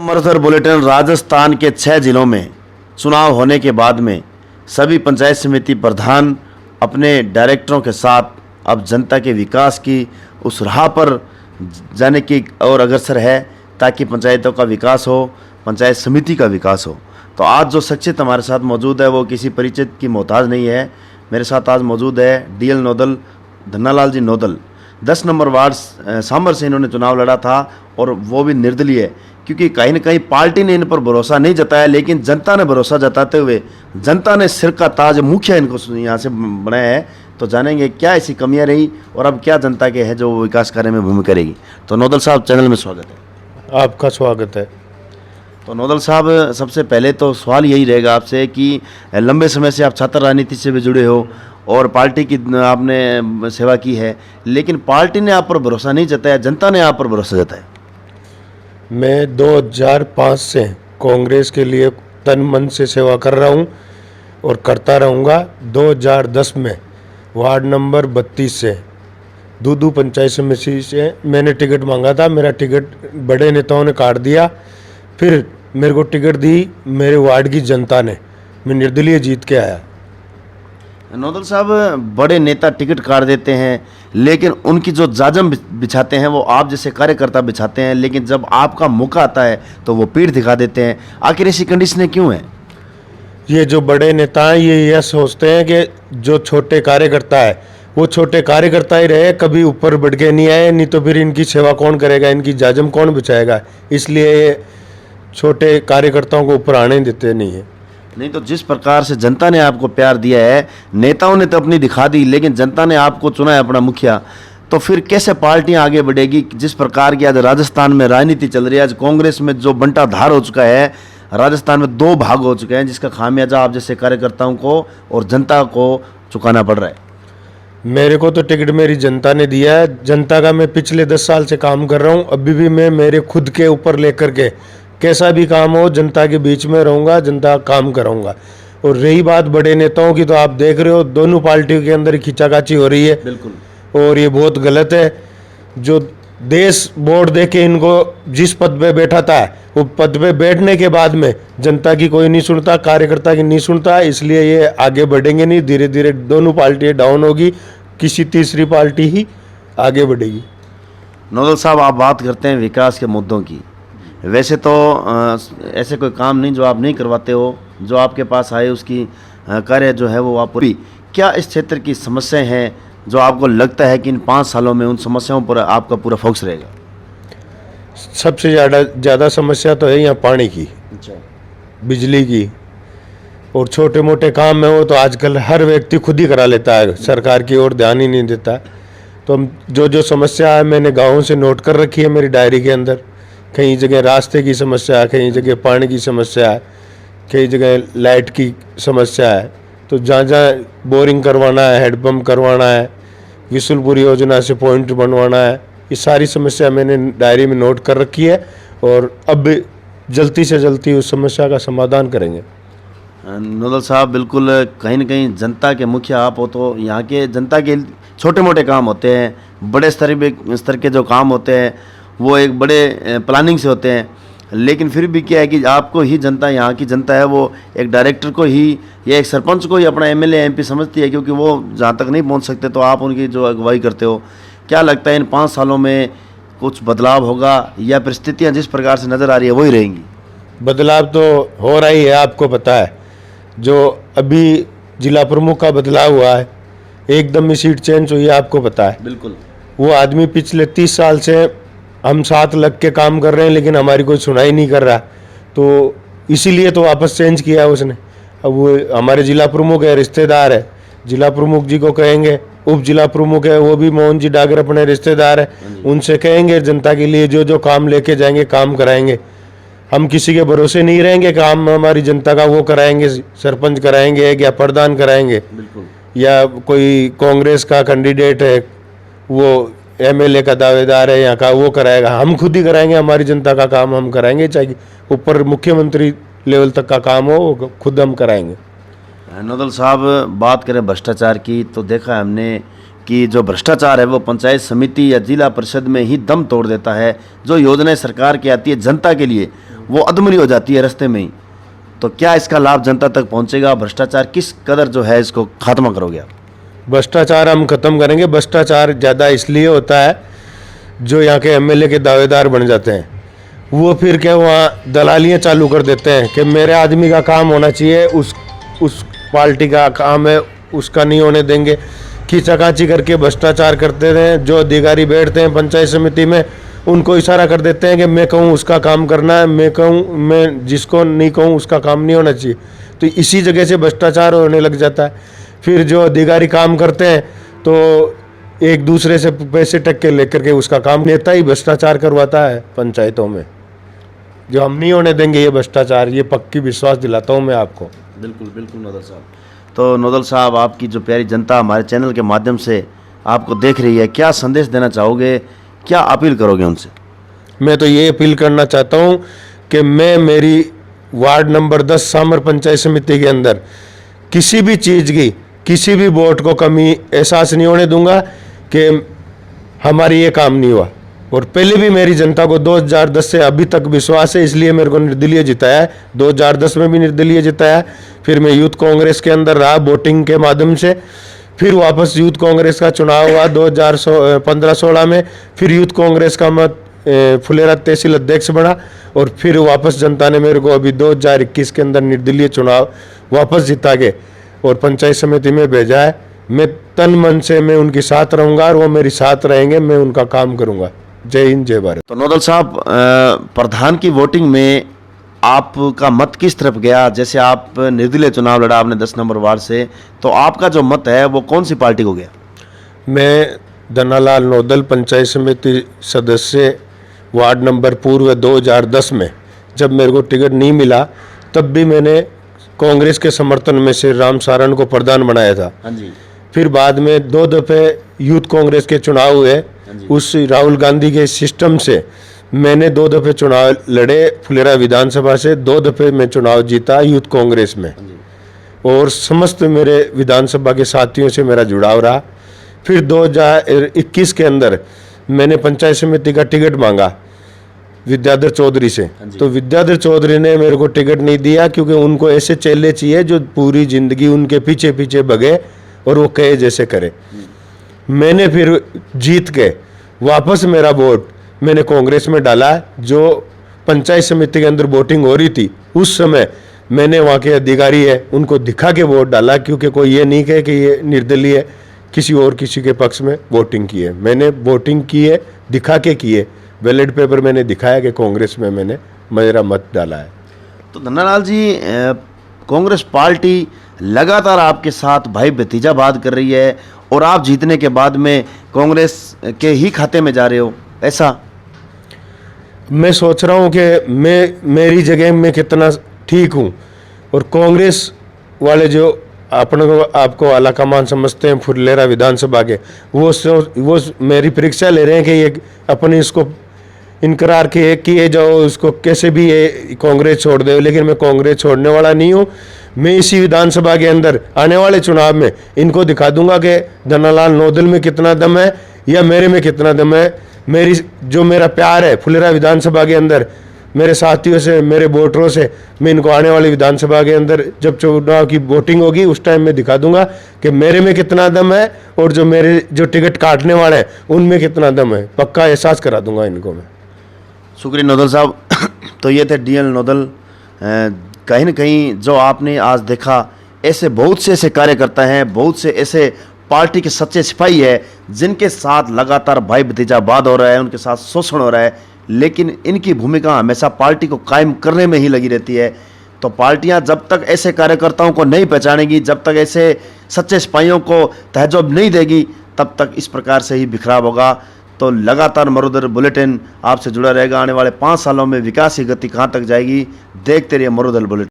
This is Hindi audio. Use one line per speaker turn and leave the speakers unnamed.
अमृतसर बुलेटिन। राजस्थान के 6 जिलों में चुनाव होने के बाद में सभी पंचायत समिति प्रधान अपने डायरेक्टरों के साथ अब जनता के विकास की उस राह पर जाने की और अग्रसर है ताकि पंचायतों का विकास हो, पंचायत समिति का विकास हो। तो आज जो शख्सियत हमारे साथ मौजूद है वो किसी परिचय की मोहताज नहीं है। मेरे साथ आज मौजूद है डीएल नोदल, धन्नालाल जी नोदल। 10 नंबर वार्ड सांबर से इन्होंने चुनाव लड़ा था और वो भी निर्दलीय, क्योंकि कहीं ना कहीं पार्टी ने इन पर भरोसा नहीं जताया, लेकिन जनता ने भरोसा जताते हुए जनता ने सिर का ताज मुखिया इनको यहाँ से बनाया है। तो जानेंगे क्या ऐसी कमियां रही और अब क्या जनता के है जो विकास कार्य में भूमिका करेगी। तो नोदल साहब, चैनल में स्वागत है।
आपका स्वागत है।
तो नोदल साहब, सबसे पहले तो सवाल यही रहेगा आपसे कि लंबे समय से आप छात्र राजनीति से भी जुड़े हो और पार्टी की आपने सेवा की है, लेकिन पार्टी ने आप पर भरोसा नहीं जताया, जनता ने आप पर भरोसा जताया।
मैं 2005 से कांग्रेस के लिए तन मन से सेवा कर रहा हूं और करता रहूंगा। 2010 में वार्ड नंबर 32 से दूदू पंचायत समिति से मैंने टिकट मांगा था। मेरा टिकट बड़े नेताओं ने काट दिया, फिर मेरे को टिकट दी मेरे वार्ड की जनता ने। मैं निर्दलीय जीत के आया।
नोदल साहब, बड़े नेता टिकट काट देते हैं, लेकिन उनकी जो जाजम बिछाते हैं वो आप जैसे कार्यकर्ता बिछाते हैं, लेकिन जब आपका मौका आता है तो वो पीठ दिखा देते हैं। आखिर ऐसी कंडीशनें क्यों हैं?
ये जो बड़े नेता हैं ये यह सोचते हैं कि जो छोटे कार्यकर्ता है वो छोटे कार्यकर्ता ही रहे, कभी ऊपर बढ़ के नहीं आए, नहीं तो फिर इनकी सेवा कौन करेगा, इनकी जाजम कौन बिछाएगा। इसलिए ये छोटे कार्यकर्ताओं को ऊपर आने देते नहीं है।
नहीं तो जिस प्रकार से जनता ने आपको प्यार दिया है, नेताओं ने तो अपनी दिखा दी, लेकिन जनता ने आपको चुना है अपना मुखिया, तो फिर कैसे पार्टियां आगे बढ़ेगी? जिस प्रकार की आज राजस्थान में राजनीति चल रही है, आज कांग्रेस में जो बंटा धार हो चुका है, राजस्थान में 2 भाग हो चुके हैं, जिसका खामियाजा आप जैसे कार्यकर्ताओं को और जनता को चुकाना पड़ रहा है।
मेरे को तो टिकट मेरी जनता ने दिया है। जनता का मैं पिछले 10 साल से काम कर रहा हूँ। अभी भी मैं मेरे खुद के ऊपर लेकर के कैसा भी काम हो जनता के बीच में रहूँगा, जनता का काम करूँगा। और रही बात बड़े नेताओं की, तो आप देख रहे हो दोनों पार्टियों के अंदर खींचाकाची हो रही है।
बिल्कुल।
और ये बहुत गलत है। जो देश वोट दे के इनको जिस पद पे बैठा था वो पद पे बैठने के बाद में जनता की कोई नहीं सुनता, कार्यकर्ता की नहीं सुनता। इसलिए ये आगे बढ़ेंगे नहीं, धीरे धीरे दोनों पार्टियाँ डाउन होगी, किसी तीसरी पार्टी ही आगे बढ़ेगी।
नोदल साहब, आप बात करते हैं विकास के मुद्दों की। वैसे तो ऐसे कोई काम नहीं जो आप नहीं करवाते हो, जो आपके पास आए उसकी कार्य जो है वो आप पूरी। क्या इस क्षेत्र की समस्याएं हैं जो आपको लगता है कि इन 5 सालों में उन समस्याओं पर आपका पूरा फोकस रहेगा?
सबसे ज़्यादा समस्या तो है यहाँ पानी की, बिजली की, और छोटे मोटे काम में हो तो आजकल हर व्यक्ति खुद ही करा लेता है, सरकार की ओर ध्यान ही नहीं देता। तो हम जो समस्या है मैंने गाँव से नोट कर रखी है मेरी डायरी के अंदर। कई जगह रास्ते की समस्या है, कई जगह पानी की समस्या है, कई जगह लाइट की समस्या है। तो जहाँ जहाँ बोरिंग करवाना है, हेडपम्प करवाना है, विशुलपुर योजना से पॉइंट बनवाना है, ये सारी समस्या मैंने डायरी में नोट कर रखी है और अब जल्दी से जल्दी उस समस्या का समाधान करेंगे।
नोदल साहब, बिल्कुल कहीं ना कहीं जनता के मुखिया आप हो, तो यहाँ के जनता के छोटे मोटे काम होते हैं, बड़े स्तर के जो काम होते हैं वो एक बड़े प्लानिंग से होते हैं, लेकिन फिर भी क्या है कि आपको ही जनता, यहाँ की जनता है वो एक डायरेक्टर को ही या एक सरपंच को ही अपना एमएलए एमपी समझती है, क्योंकि वो जहाँ तक नहीं पहुँच सकते तो आप उनकी जो अगुवाई करते हो। क्या लगता है इन 5 सालों में कुछ बदलाव होगा या परिस्थितियाँ जिस प्रकार से नज़र आ रही है वही रहेंगी?
बदलाव तो हो रहा ही है, आपको पता है। जो अभी जिला प्रमुख का बदलाव हुआ है, एकदम ही सीट चेंज हुई है, आपको पता है।
बिल्कुल।
वो आदमी पिछले 30 साल से हम साथ लग के काम कर रहे हैं, लेकिन हमारी कोई सुनाई नहीं कर रहा, तो इसीलिए तो वापस चेंज किया उसने। अब वो हमारे जिला प्रमुख है, रिश्तेदार है, जिला प्रमुख जी को कहेंगे, उप जिला प्रमुख है वो भी मोहन जी डागर अपने रिश्तेदार है, उनसे कहेंगे जनता के लिए जो जो काम लेके जाएंगे काम कराएंगे। हम किसी के भरोसे नहीं रहेंगे, काम हमारी जनता का वो कराएंगे, सरपंच कराएंगे या प्रधान कराएंगे, या कोई कांग्रेस का कैंडिडेट है वो एमएलए का दावेदार है यहाँ का वो कराएगा। हम खुद ही कराएंगे, हमारी जनता का काम हम कराएंगे, चाहे ऊपर मुख्यमंत्री लेवल तक का काम हो वो खुद हम कराएंगे।
नोदल साहब, बात करें भ्रष्टाचार की तो देखा है हमने कि जो भ्रष्टाचार है वो पंचायत समिति या जिला परिषद में ही दम तोड़ देता है। जो योजनाएं सरकार की आती है जनता के लिए वो अधमरी हो जाती है रास्ते में ही। तो क्या इसका लाभ जनता तक पहुंचेगा? भ्रष्टाचार किस कदर जो है इसको खात्मा करोगे आप?
भ्रष्टाचार हम खत्म करेंगे। भ्रष्टाचार ज़्यादा इसलिए होता है जो यहाँ के एमएलए के दावेदार बन जाते हैं, वो फिर क्या वहाँ दलालियाँ चालू कर देते हैं कि मेरे आदमी का काम होना चाहिए, उस पार्टी का काम है उसका नहीं होने देंगे। खींचाकाची करके भ्रष्टाचार करते हैं। जो अधिकारी बैठते हैं पंचायत समिति में उनको इशारा कर देते हैं कि मैं कहूँ उसका काम करना है, मैं कहूँ, मैं जिसको नहीं कहूँ उसका काम नहीं होना चाहिए। तो इसी जगह से भ्रष्टाचार होने लग जाता है। फिर जो अधिकारी काम करते हैं तो एक दूसरे से पैसे टक्के लेकर के उसका काम, नेता ही भ्रष्टाचार करवाता है पंचायतों में, जो हम नहीं होने देंगे ये भ्रष्टाचार। ये पक्की विश्वास दिलाता हूँ मैं आपको।
बिल्कुल बिल्कुल नोदल साहब। तो नोदल साहब, आपकी जो प्यारी जनता हमारे चैनल के माध्यम से आपको देख रही है, क्या संदेश देना चाहोगे, क्या अपील करोगे उनसे?
मैं तो ये अपील करना चाहता हूँ कि मैं मेरी वार्ड नंबर 10 सामर पंचायत समिति के अंदर किसी भी चीज़ की, किसी भी वोट को कमी एहसास नहीं होने दूंगा कि हमारी ये काम नहीं हुआ। और पहले भी मेरी जनता को 2010 से अभी तक विश्वास है, इसलिए मेरे को निर्दलीय जिताया है। 2010 में भी निर्दलीय जिताया, फिर मैं यूथ कांग्रेस के अंदर रहा वोटिंग के माध्यम से, फिर वापस यूथ कांग्रेस का चुनाव हुआ 2015-16 में, फिर यूथ कांग्रेस का मत फुलेरा तहसील अध्यक्ष बना, और फिर वापस जनता ने मेरे को अभी 2021 के अंदर निर्दलीय चुनाव वापस जिता के और पंचायत समिति में भेजा है। मैं तन मन से मैं उनके साथ रहूँगा और वो मेरे साथ रहेंगे, मैं उनका काम करूँगा। जय हिंद, जय भारत।
तो नोदल साहब, प्रधान की वोटिंग में आपका मत किस तरफ गया? जैसे आप निर्दलीय चुनाव लड़ा आपने 10 नंबर वार्ड से, तो आपका जो मत है वो कौन सी पार्टी को गया?
मैं धनालाल नोदल पंचायत समिति सदस्य वार्ड नंबर पूर्व 2010 में, जब मेरे को टिकट नहीं मिला तब भी मैंने कांग्रेस के समर्थन में श्री राम सारण को प्रधान बनाया था।
हाँ जी।
फिर बाद में 2 दफ़े यूथ कांग्रेस के चुनाव हुए, उस राहुल गांधी के सिस्टम से मैंने 2 दफ़े चुनाव लड़े फुलेरा विधानसभा से, 2 दफ़े मैं चुनाव जीता यूथ कांग्रेस में, और समस्त मेरे विधानसभा के साथियों से मेरा जुड़ाव रहा। फिर 2021 के अंदर मैंने पंचायत समिति का टिकट मांगा विद्याधर चौधरी से, तो विद्याधर चौधरी ने मेरे को टिकट नहीं दिया, क्योंकि उनको ऐसे चेले चाहिए जो पूरी ज़िंदगी उनके पीछे पीछे भगे और वो कहे जैसे करे। मैंने फिर जीत के वापस मेरा वोट मैंने कांग्रेस में डाला। जो पंचायत समिति के अंदर वोटिंग हो रही थी उस समय मैंने वहाँ के अधिकारी है उनको दिखा के वोट डाला, क्योंकि कोई ये नहीं कहे कि ये निर्दलीय है, किसी और किसी के पक्ष में वोटिंग की है। मैंने वोटिंग की है, दिखा के की है, बैलेट पेपर मैंने दिखाया कि कांग्रेस में मैंने मेरा मत डाला है।
तो धन्नालाल जी, कांग्रेस पार्टी लगातार आपके साथ भाई भतीजावाद कर रही है और आप जीतने के बाद में कांग्रेस के ही खाते में जा रहे हो, ऐसा?
मैं सोच रहा हूँ कि मेरी जगह में कितना ठीक हूँ, और कांग्रेस वाले जो आपको आला कमान समझते हैं फुलेरा विधानसभा के, वो मेरी परीक्षा ले रहे हैं कि ये अपने इसको इनकरार किए जाओ, उसको कैसे भी ये कांग्रेस छोड़ दे। लेकिन मैं कांग्रेस छोड़ने वाला नहीं हूँ। मैं इसी विधानसभा के अंदर आने वाले चुनाव में इनको दिखा दूंगा कि धनालाल नोदल में कितना दम है या मेरे में कितना दम है। मेरा प्यार है फुलेरा विधानसभा के अंदर मेरे साथियों से, मेरे वोटरों से, मैं इनको आने वाली विधानसभा के अंदर जब चुनाव की वोटिंग होगी उस टाइम में दिखा दूंगा कि मेरे में कितना दम है और जो टिकट काटने वाले हैं उनमें कितना दम है। पक्का एहसास करा दूंगा इनको मैं।
शुक्रिया नोदल साहब। तो ये थे DL नोदल। कहीं न कहीं जो आपने आज देखा, ऐसे बहुत से ऐसे कार्यकर्ता हैं, बहुत से ऐसे पार्टी के सच्चे सिपाही है जिनके साथ लगातार भाई भतीजावाद हो रहा है, उनके साथ शोषण हो रहा है, लेकिन इनकी भूमिका हमेशा पार्टी को कायम करने में ही लगी रहती है। तो पार्टियां जब तक ऐसे कार्यकर्ताओं को नहीं पहचानेगी, जब तक ऐसे सच्चे सिपाहियों को तहज़्ज़ुब नहीं देगी, तब तक इस प्रकार से ही बिखराव होगा। तो लगातार मरुधर बुलेटिन आपसे जुड़ा रहेगा। आने वाले 5 सालों में विकास की गति कहाँ तक जाएगी, देखते रहिए मरुधर बुलेटिन।